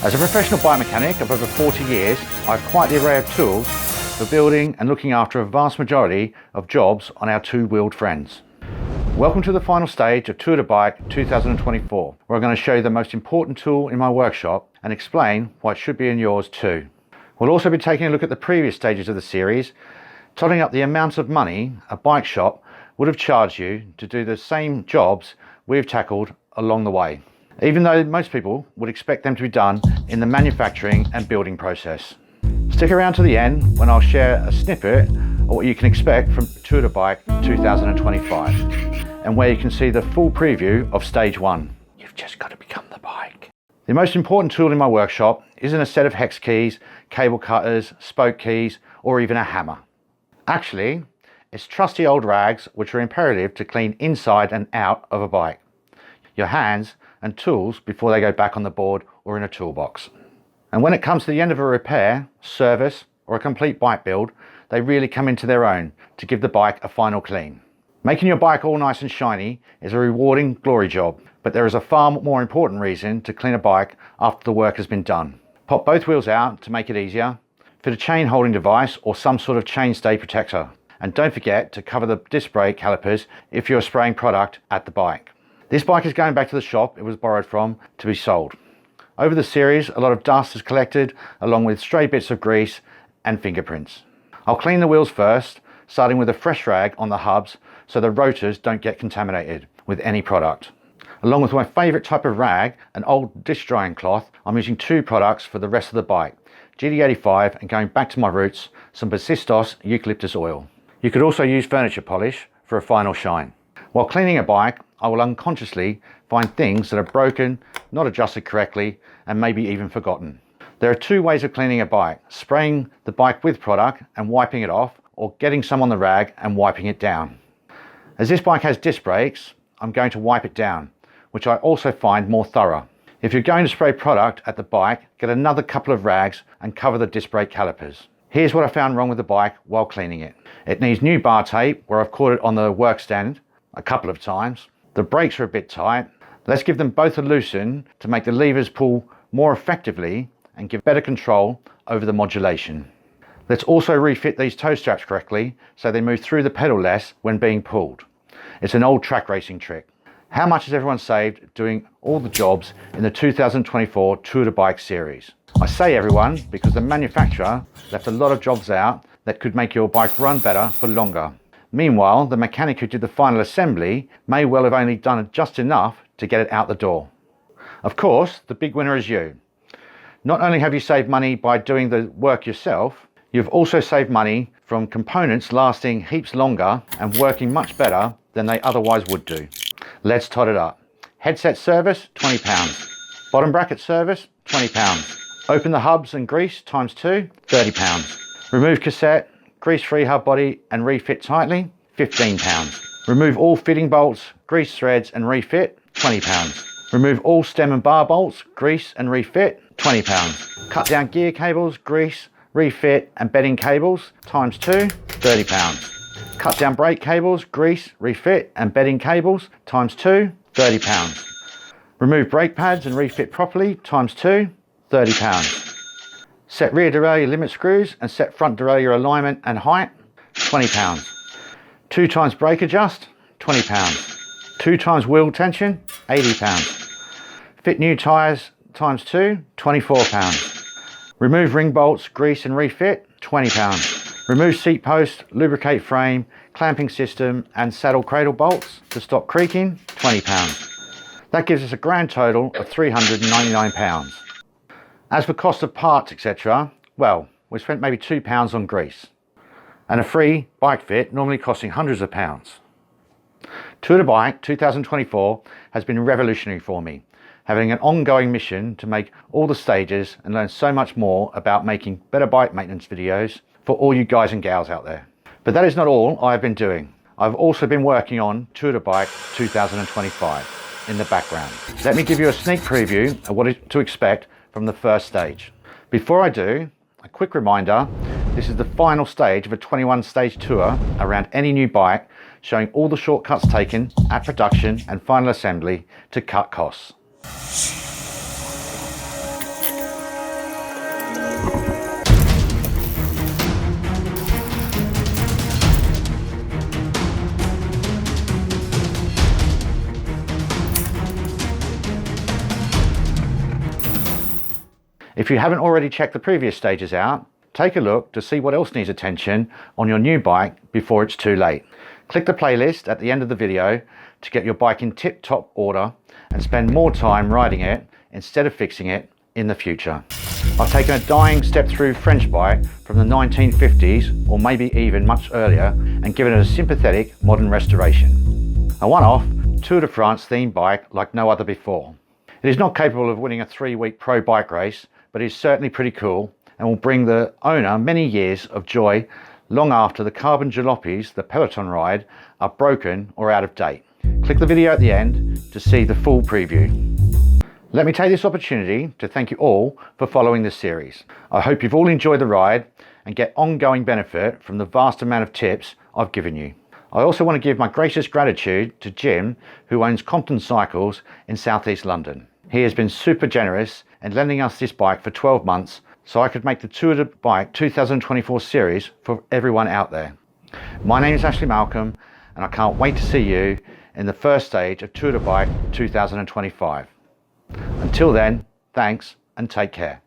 As a professional bike mechanic of over 40 years, I have quite the array of tools for building and looking after a vast majority of jobs on our two-wheeled friends. Welcome to the final stage of Tour de Bike 2024, where I'm going to show you the most important tool in my workshop and explain why it should be in yours too. We'll also be taking a look at the previous stages of the series, totting up the amount of money a bike shop would have charged you to do the same jobs we've tackled along the way, even though most people would expect them to be done in the manufacturing and building process. Stick around to the end when I'll share a snippet of what you can expect from Tour de Bike 2025 and where you can see the full preview of stage 1. You've just got to become the bike. The most important tool in my workshop isn't a set of hex keys, cable cutters, spoke keys, or even a hammer. Actually, it's trusty old rags which are imperative to clean inside and out of a bike, your hands and tools before they go back on the board or in a toolbox. And when it comes to the end of a repair, service, or a complete bike build, they really come into their own to give the bike a final clean. Making your bike all nice and shiny is a rewarding glory job, but there is a far more important reason to clean a bike after the work has been done. Pop both wheels out to make it easier, fit a chain holding device or some sort of chainstay protector. And don't forget to cover the disc brake calipers if you're spraying product at the bike. This bike is going back to the shop it was borrowed from to be sold. Over the series, a lot of dust is collected along with stray bits of grease and fingerprints. I'll clean the wheels first, starting with a fresh rag on the hubs so the rotors don't get contaminated with any product. Along with my favourite type of rag, an old dish drying cloth, I'm using two products for the rest of the bike, GD85 and going back to my roots, some Persistos eucalyptus oil. You could also use furniture polish for a final shine. While cleaning a bike, I will unconsciously find things that are broken, not adjusted correctly, and maybe even forgotten. There are two ways of cleaning a bike: spraying the bike with product and wiping it off, or getting some on the rag and wiping it down. As this bike has disc brakes, I'm going to wipe it down, which I also find more thorough. If you're going to spray product at the bike, get another couple of rags and cover the disc brake calipers. Here's what I found wrong with the bike while cleaning it. It needs new bar tape where I've caught it on the work stand a couple of times. The brakes are a bit tight. Let's give them both a loosen to make the levers pull more effectively and give better control over the modulation. Let's also refit these toe straps correctly so they move through the pedal less when being pulled. It's an old track racing trick. How much has everyone saved doing all the jobs in the 2024 Tour de Bike series? I say everyone because the manufacturer left a lot of jobs out that could make your bike run better for longer. Meanwhile, the mechanic who did the final assembly may well have only done just enough to get it out the door. Of course, the big winner is you. Not only have you saved money by doing the work yourself, you've also saved money from components lasting heaps longer and working much better than they otherwise would do. Let's tot it up. Headset service, £20. Bottom bracket service, £20. Open the hubs and grease times 2, £30. Remove cassette, grease-free hub body and refit tightly, £15. Remove all fitting bolts, grease threads and refit, £20. Remove all stem and bar bolts, grease and refit, £20. Cut down gear cables, grease, refit and bedding cables times 2, £30. Cut down brake cables, grease, refit and bedding cables times 2, £30. Remove brake pads and refit properly times 2, £30. Set rear derailleur limit screws and set front derailleur alignment and height, £20. 2 times brake adjust, £20. 2 times wheel tension, £80. Fit new tyres times 2, £24. Remove ring bolts, grease and refit, £20. Remove seat post, lubricate frame, clamping system and saddle cradle bolts to stop creaking, £20. That gives us a grand total of £399. As for cost of parts, etc., well, we spent maybe £2 on grease. And a free bike fit normally costing hundreds of pounds. Tour de Bike 2024 has been revolutionary for me, having an ongoing mission to make all the stages and learn so much more about making better bike maintenance videos for all you guys and gals out there. But that is not all I have been doing. I've also been working on Tour de Bike 2025 in the background. Let me give you a sneak preview of what to expect from the first stage. Before I do, a quick reminder, this is the final stage of a 21-stage tour around any new bike, showing all the shortcuts taken at production and final assembly to cut costs. If you haven't already checked the previous stages out, take a look to see what else needs attention on your new bike before it's too late. Click the playlist at the end of the video to get your bike in tip-top order and spend more time riding it instead of fixing it in the future. I've taken a dying step-through French bike from the 1950s, or maybe even much earlier, and given it a sympathetic modern restoration. A one-off Tour de France themed bike like no other before. It is not capable of winning a 3-week pro bike race, but is certainly pretty cool and will bring the owner many years of joy long after the carbon jalopies the Peloton ride are broken or out of date. Click the video at the end to see the full preview. Let me take this opportunity to thank you all for following this series. I hope you've all enjoyed the ride and get ongoing benefit from the vast amount of tips I've given you. I also want to give my greatest gratitude to Jim, who owns Compton Cycles in southeast London. He has been super generous in lending us this bike for 12 months so I could make the Tour de Bike 2024 series for everyone out there. My name is Ashley Malcolm and I can't wait to see you in the first stage of Tour de Bike 2025. Until then, thanks and take care.